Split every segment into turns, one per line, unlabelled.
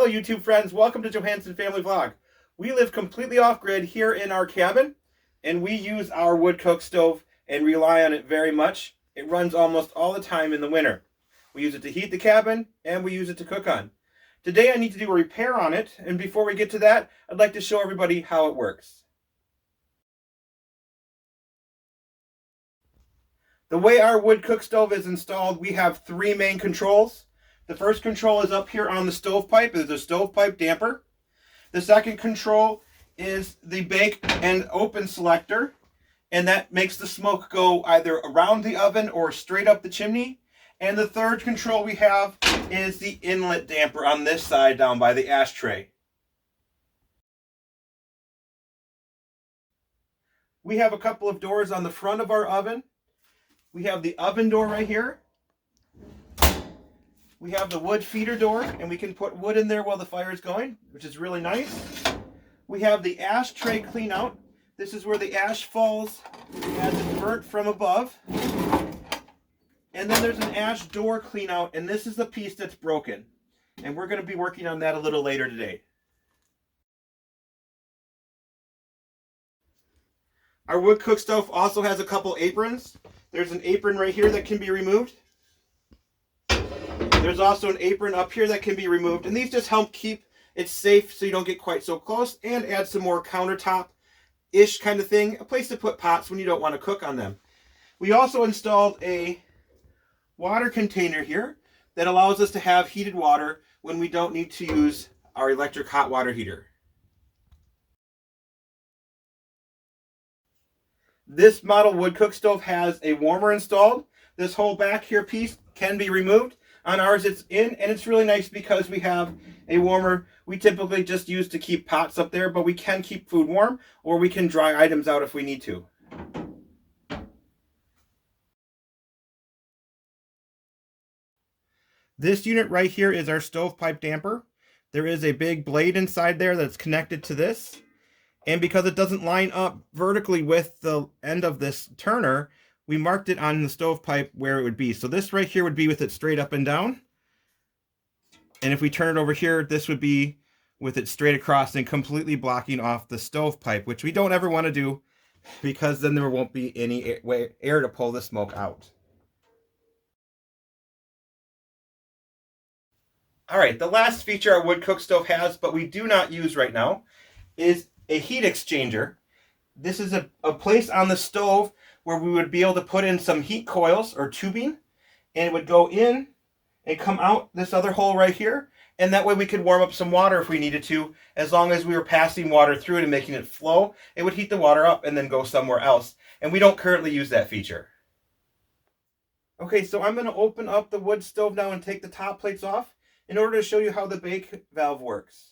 Hello YouTube friends, welcome to Johansen Family Vlog. We live completely off-grid here in our cabin, and we use our wood cook stove and rely on it very much. It runs almost all the time in the winter. We use it to heat the cabin, and we use it to cook on. Today I need to do a repair on it, and before we get to that, I'd like to show everybody how it works. The way our wood cook stove is installed, we have three main controls. The first control is up here on the stovepipe. It's a stovepipe damper. The second control is the bake and open selector, and that makes the smoke go either around the oven or straight up the chimney. And the third control we have is the inlet damper on this side down by the ashtray. We have a couple of doors on the front of our oven. We have the oven door right here. We have the wood feeder door, and we can put wood in there while the fire is going, which is really nice. We have the ashtray cleanout. This is where the ash falls as it's burnt from above. And then there's an ash door cleanout, and this is the piece that's broken. And we're going to be working on that a little later today. Our wood cook stove also has a couple aprons. There's an apron right here that can be removed. There's also an apron up here that can be removed, and these just help keep it safe so you don't get quite so close, and add some more countertop-ish kind of thing, a place to put pots when you don't want to cook on them. We also installed a water container here that allows us to have heated water when we don't need to use our electric hot water heater. This model wood cook stove has a warmer installed. This whole back here piece can be removed. On ours it's in, and it's really nice because we have a warmer. We typically just use to keep pots up there, but we can keep food warm, or we can dry items out if we need to. This unit right here is our stovepipe damper. There is a big blade inside there that's connected to this. And because it doesn't line up vertically with the end of this turner, we marked it on the stovepipe where it would be. So this right here would be with it straight up and down. And if we turn it over here, this would be with it straight across and completely blocking off the stovepipe, which we don't ever want to do because then there won't be any air to pull the smoke out. All right, the last feature our wood cook stove has, but we do not use right now, is a heat exchanger. This is a place on the stove where we would be able to put in some heat coils or tubing, and it would go in and come out this other hole right here, and that way we could warm up some water if we needed to. As long as we were passing water through it and making it flow, it would heat the water up and then go somewhere else, and we don't currently use that feature. Okay, so I'm going to open up the wood stove now and take the top plates off in order to show you how the bake valve works.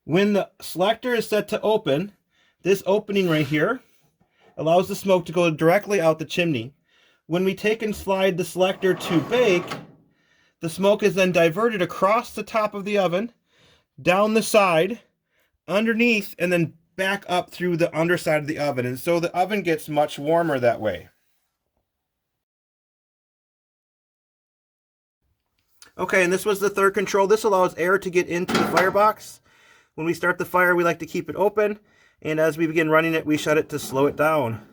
When the selector is set to open, this opening right here allows the smoke to go directly out the chimney. When we take and slide the selector to bake, the smoke is then diverted across the top of the oven, down the side, underneath, and then back up through the underside of the oven. And so the oven gets much warmer that way. Okay, and this was the third control. This allows air to get into the firebox. When we start the fire, we like to keep it open, and as we begin running it, we shut it to slow it down.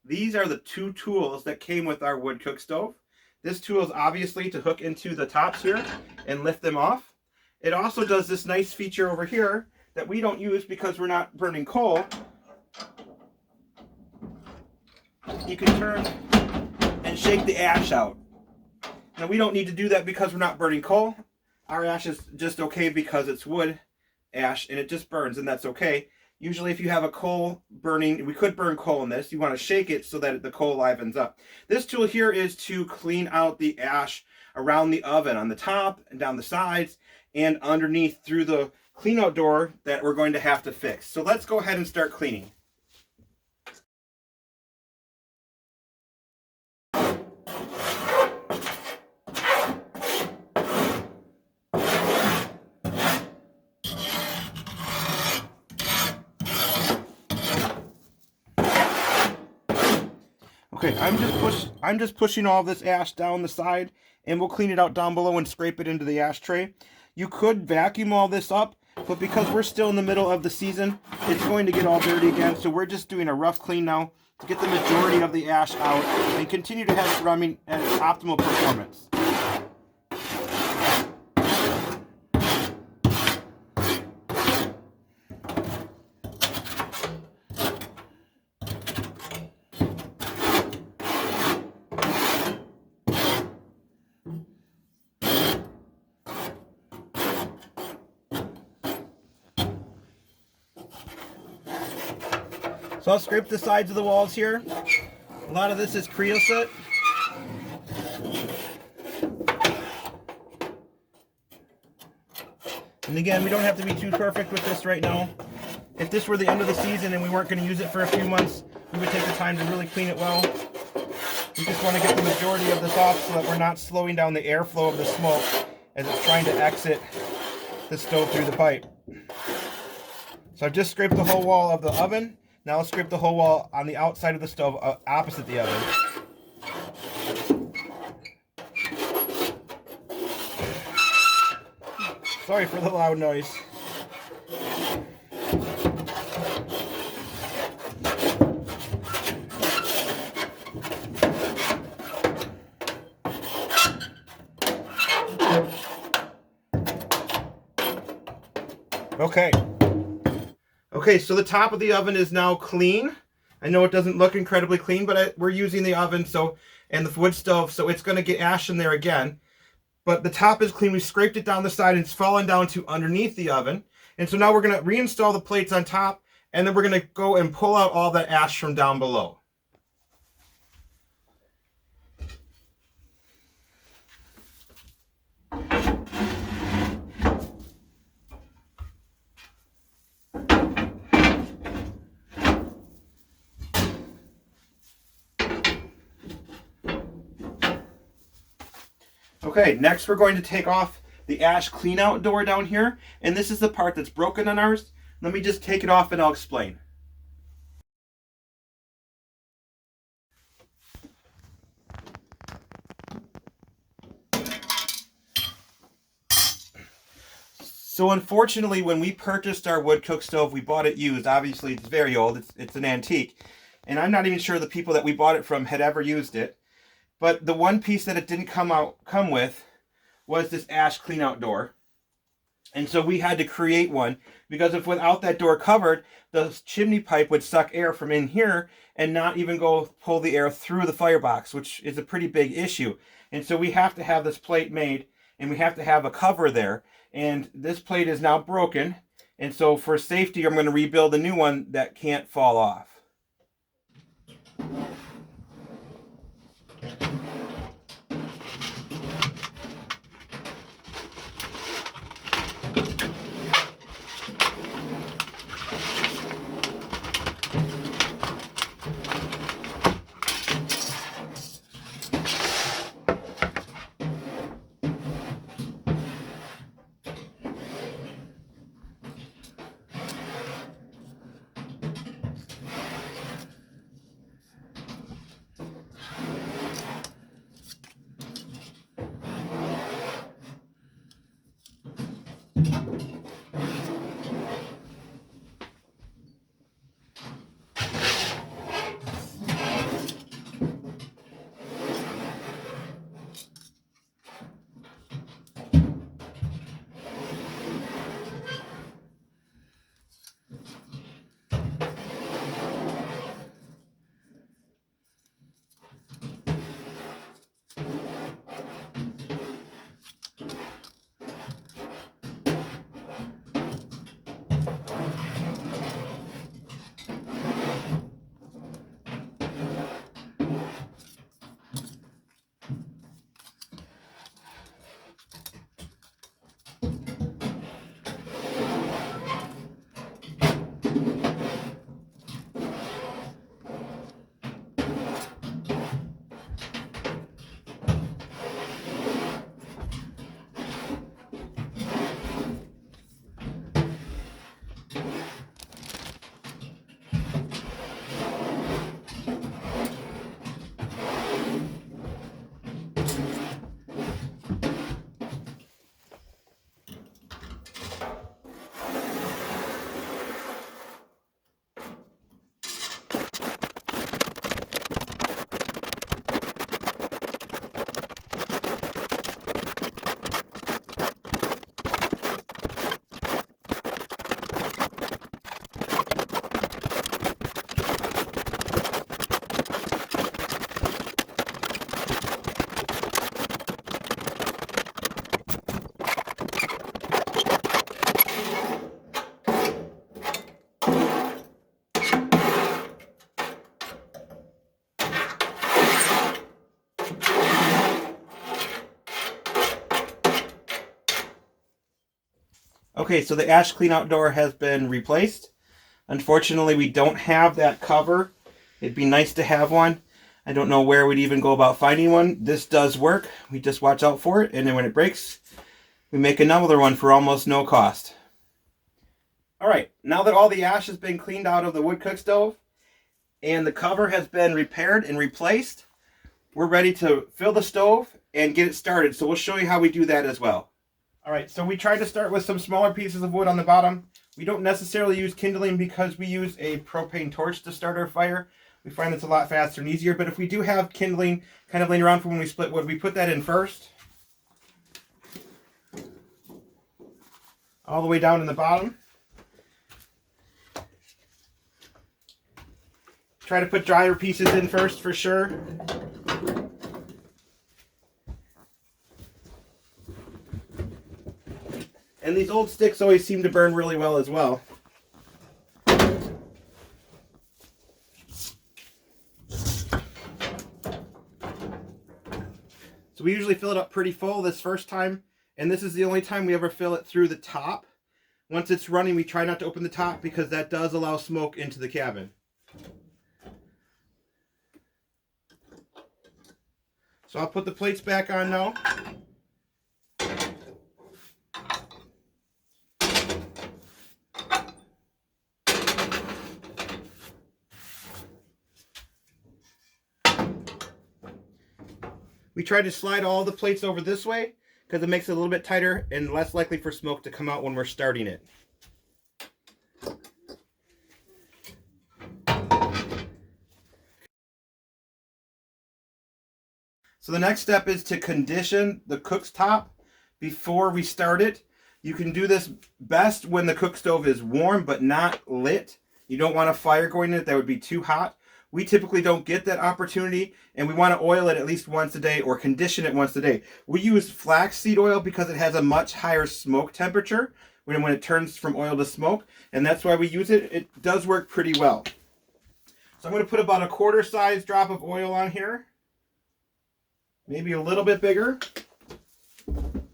These are the two tools that came with our wood cook stove. This tool is obviously to hook into the tops here and lift them off. It also does this nice feature over here that we don't use because we're not burning coal. You can turn and shake the ash out. Now we don't need to do that because we're not burning coal. Our ash is just okay because it's wood ash and it just burns, and that's okay. Usually if you have a coal burning, we could burn coal in this, you want to shake it so that the coal livens up. This tool here is to clean out the ash around the oven, on the top and down the sides and underneath through the cleanout door that we're going to have to fix. So let's go ahead and start cleaning. Okay, I'm just pushing all this ash down the side, and we'll clean it out down below and scrape it into the ashtray. You could vacuum all this up, but because we're still in the middle of the season, it's going to get all dirty again. So we're just doing a rough clean now to get the majority of the ash out and continue to have it running at its optimal performance. So I'll scrape the sides of the walls here. A lot of this is creosote. And again, we don't have to be too perfect with this right now. If this were the end of the season and we weren't going to use it for a few months, we would take the time to really clean it well. We just want to get the majority of this off so that we're not slowing down the airflow of the smoke as it's trying to exit the stove through the pipe. So I've just scraped the whole wall of the oven. Now I'll scrape the whole wall on the outside of the stove opposite the oven. Sorry for the loud noise. Okay, so the top of the oven is now clean. I know it doesn't look incredibly clean, but we're using the oven and the wood stove, so it's going to get ash in there again. But the top is clean. We scraped it down the side and it's fallen down to underneath the oven. And so now we're going to reinstall the plates on top, and then we're going to go and pull out all that ash from down below. Okay, next we're going to take off the ash cleanout door down here, and this is the part that's broken on ours. Let me just take it off and I'll explain. So unfortunately, when we purchased our wood cook stove, we bought it used. Obviously, it's very old. It's an antique. And I'm not even sure the people that we bought it from had ever used it. But the one piece that it didn't come with was this ash cleanout door. And so we had to create one, because if without that door covered, the chimney pipe would suck air from in here and not even go pull the air through the firebox, which is a pretty big issue. And so we have to have this plate made, and we have to have a cover there. And this plate is now broken. And so for safety, I'm going to rebuild a new one that can't fall off. Okay, so the ash cleanout door has been replaced. Unfortunately, we don't have that cover. It'd be nice to have one. I don't know where we'd even go about finding one. This does work. We just watch out for it, and then when it breaks, we make another one for almost no cost. All right, now that all the ash has been cleaned out of the wood cook stove and the cover has been repaired and replaced, we're ready to fill the stove and get it started. So we'll show you how we do that as well. All right, so we tried to start with some smaller pieces of wood on the bottom. We don't necessarily use kindling because we use a propane torch to start our fire. We find it's a lot faster and easier, but if we do have kindling kind of laying around for when we split wood, we put that in first. All the way down in the bottom. Try to put drier pieces in first for sure. And these old sticks always seem to burn really well as well. So we usually fill it up pretty full this first time, and this is the only time we ever fill it through the top. Once it's running, we try not to open the top because that does allow smoke into the cabin. So I'll put the plates back on now. We try to slide all the plates over this way because it makes it a little bit tighter and less likely for smoke to come out when we're starting it. So the next step is to condition the cook's top before we start it. You can do this best when the cook stove is warm but not lit. You don't want a fire going in it, that would be too hot. We typically don't get that opportunity, and we want to oil it at least once a day or condition it once a day. We use flaxseed oil because it has a much higher smoke temperature when it turns from oil to smoke, and that's why we use it. It does work pretty well. So I'm going to put about a quarter size drop of oil on here, maybe a little bit bigger. And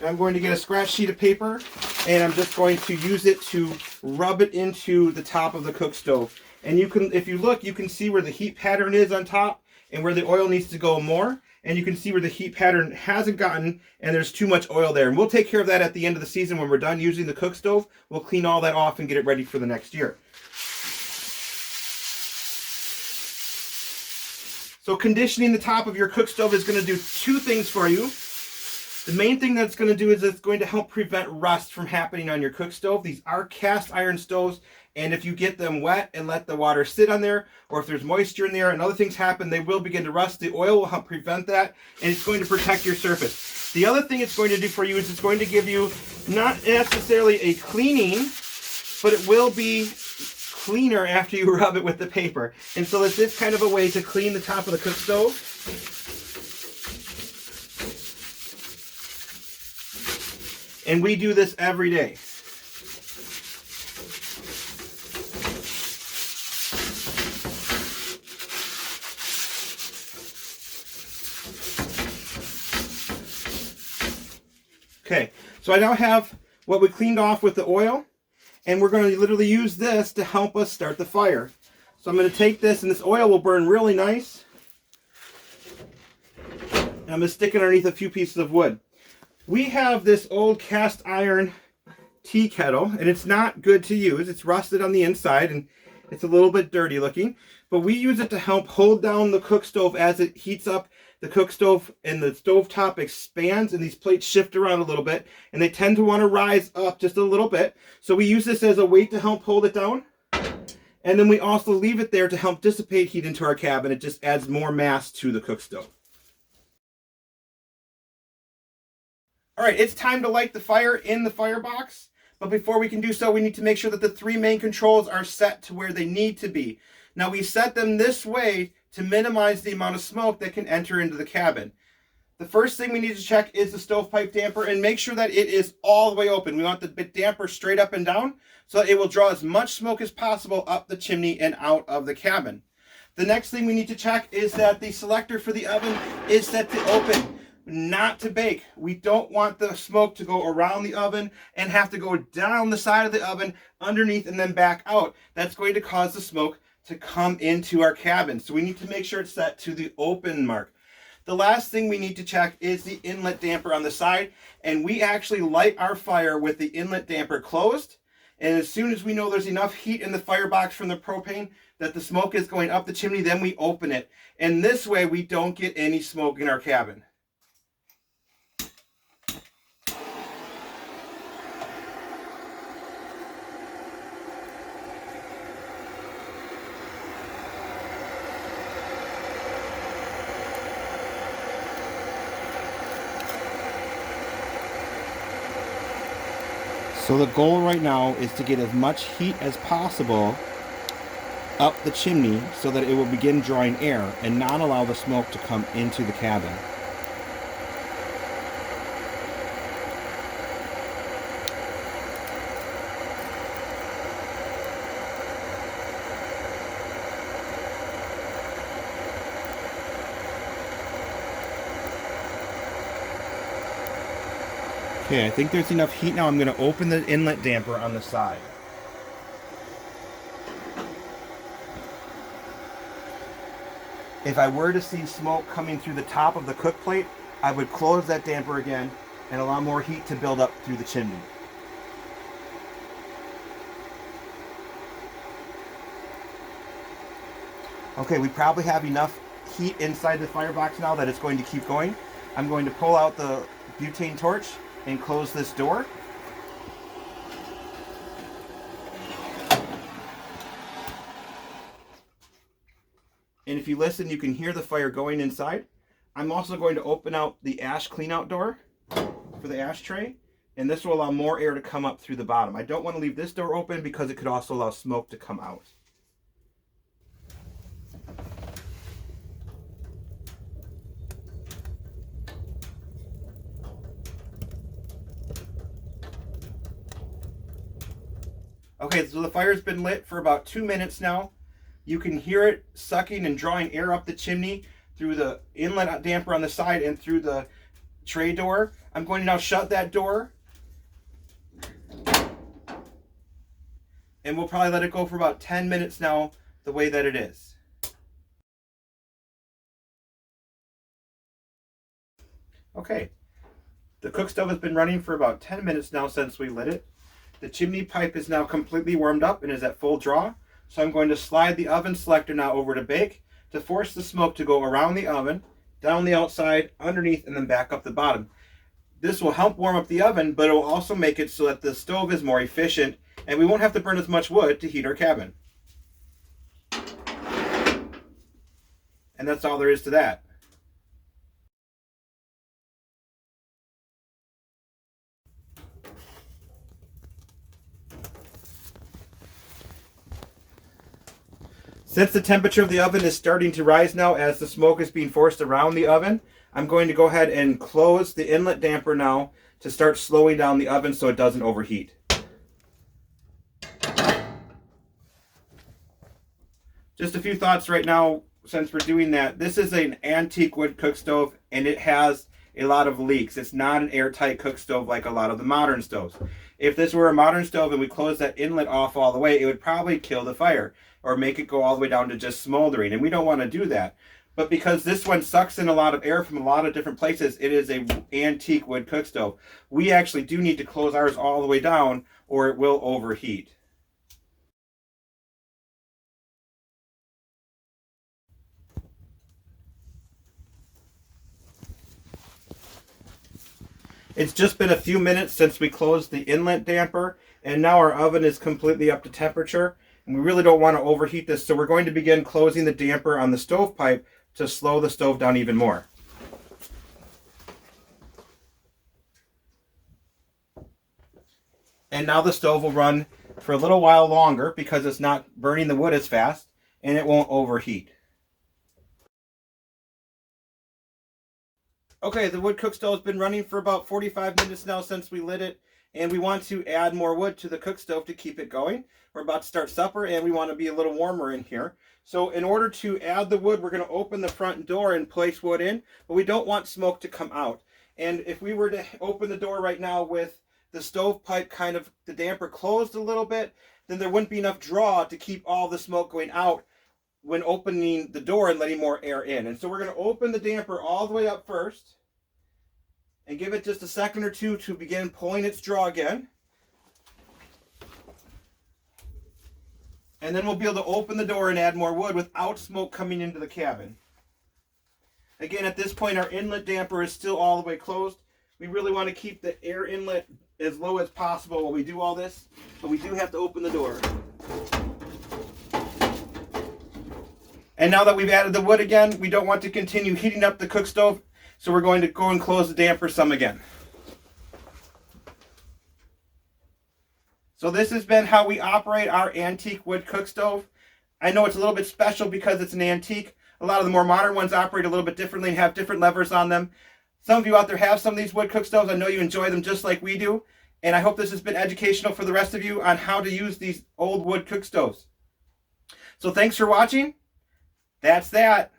I'm going to get a scratch sheet of paper, and I'm just going to use it to rub it into the top of the cook stove. And you can, if you look, you can see where the heat pattern is on top and where the oil needs to go more. And you can see where the heat pattern hasn't gotten and there's too much oil there. And we'll take care of that at the end of the season when we're done using the cook stove. We'll clean all that off and get it ready for the next year. So conditioning the top of your cook stove is going to do two things for you. The main thing that's going to do is it's going to help prevent rust from happening on your cook stove. These are cast iron stoves, and if you get them wet and let the water sit on there, or if there's moisture in there and other things happen, they will begin to rust. The oil will help prevent that, and it's going to protect your surface. The other thing it's going to do for you is it's going to give you not necessarily a cleaning, but it will be cleaner after you rub it with the paper. And so it's this kind of a way to clean the top of the cook stove. And we do this every day. Okay, so I now have what we cleaned off with the oil, and we're going to literally use this to help us start the fire. So I'm going to take this, and this oil will burn really nice. And I'm going to stick it underneath a few pieces of wood. We have this old cast iron tea kettle, and it's not good to use. It's rusted on the inside, and it's a little bit dirty looking. But we use it to help hold down the cook stove as it heats up. The cook stove and the stove top expands, and these plates shift around a little bit, and they tend to want to rise up just a little bit. So we use this as a weight to help hold it down. And then we also leave it there to help dissipate heat into our cabin. It just adds more mass to the cook stove. All right, it's time to light the fire in the firebox. But before we can do so, we need to make sure that the three main controls are set to where they need to be. Now, we set them this way to minimize the amount of smoke that can enter into the cabin. The first thing we need to check is the stovepipe damper and make sure that it is all the way open. We want the damper straight up and down so that it will draw as much smoke as possible up the chimney and out of the cabin. The next thing we need to check is that the selector for the oven is set to open. not to bake. We don't want the smoke to go around the oven and have to go down the side of the oven, underneath, and then back out. That's going to cause the smoke to come into our cabin. So we need to make sure it's set to the open mark. The last thing we need to check is the inlet damper on the side, and we actually light our fire with the inlet damper closed. And as soon as we know there's enough heat in the firebox from the propane that the smoke is going up the chimney, then we open it. And this way we don't get any smoke in our cabin. So the goal right now is to get as much heat as possible up the chimney so that it will begin drawing air and not allow the smoke to come into the cabin. Okay, I think there's enough heat now. I'm going to open the inlet damper on the side. If I were to see smoke coming through the top of the cook plate, I would close that damper again and allow more heat to build up through the chimney. Okay, we probably have enough heat inside the firebox now that it's going to keep going. I'm going to pull out the butane torch and close this door. And if you listen, you can hear the fire going inside. I'm also going to open out the ash cleanout door for the ashtray, and this will allow more air to come up through the bottom. I don't want to leave this door open because it could also allow smoke to come out. Okay, so the fire's been lit for about 2 minutes now. You can hear it sucking and drawing air up the chimney through the inlet damper on the side and through the tray door. I'm going to now shut that door. And we'll probably let it go for about 10 minutes now, the way that it is. Okay, the cook stove has been running for about 10 minutes now since we lit it. The chimney pipe is now completely warmed up and is at full draw. So I'm going to slide the oven selector now over to bake to force the smoke to go around the oven, down the outside, underneath, and then back up the bottom. This will help warm up the oven, but it will also make it so that the stove is more efficient and we won't have to burn as much wood to heat our cabin. And that's all there is to that. Since the temperature of the oven is starting to rise now as the smoke is being forced around the oven, I'm going to go ahead and close the inlet damper now to start slowing down the oven so it doesn't overheat. Just a few thoughts right now since we're doing that. This is an antique wood cook stove and it has a lot of leaks. It's not an airtight cook stove like a lot of the modern stoves. If this were a modern stove and we closed that inlet off all the way, it would probably kill the fire or make it go all the way down to just smoldering, and we don't want to do that. But because this one sucks in a lot of air from a lot of different places, it is an antique wood cook stove. We actually do need to close ours all the way down or it will overheat. It's just been a few minutes since we closed the inlet damper, and now our oven is completely up to temperature. And we really don't want to overheat this, so we're going to begin closing the damper on the stovepipe to slow the stove down even more. And now the stove will run for a little while longer because it's not burning the wood as fast and it won't overheat. Okay, the wood cook stove has been running for about 45 minutes now since we lit it, and we want to add more wood to the cook stove to keep it going. We're about to start supper and we want to be a little warmer in here. So in order to add the wood, we're going to open the front door and place wood in, but we don't want smoke to come out. And if we were to open the door right now with the stovepipe kind of the damper closed a little bit, then there wouldn't be enough draw to keep all the smoke going out when opening the door and letting more air in. And so we're going to open the damper all the way up first and give it just a second or two to begin pulling its draw again. And then we'll be able to open the door and add more wood without smoke coming into the cabin. Again, at this point, our inlet damper is still all the way closed. We really want to keep the air inlet as low as possible while we do all this, but we do have to open the door. And now that we've added the wood again, we don't want to continue heating up the cook stove, so we're going to go and close the damper some again. So this has been how we operate our antique wood cook stove. I know it's a little bit special because it's an antique. A lot of the more modern ones operate a little bit differently and have different levers on them. Some of you out there have some of these wood cook stoves. I know you enjoy them just like we do. And I hope this has been educational for the rest of you on how to use these old wood cook stoves. So thanks for watching. That's that.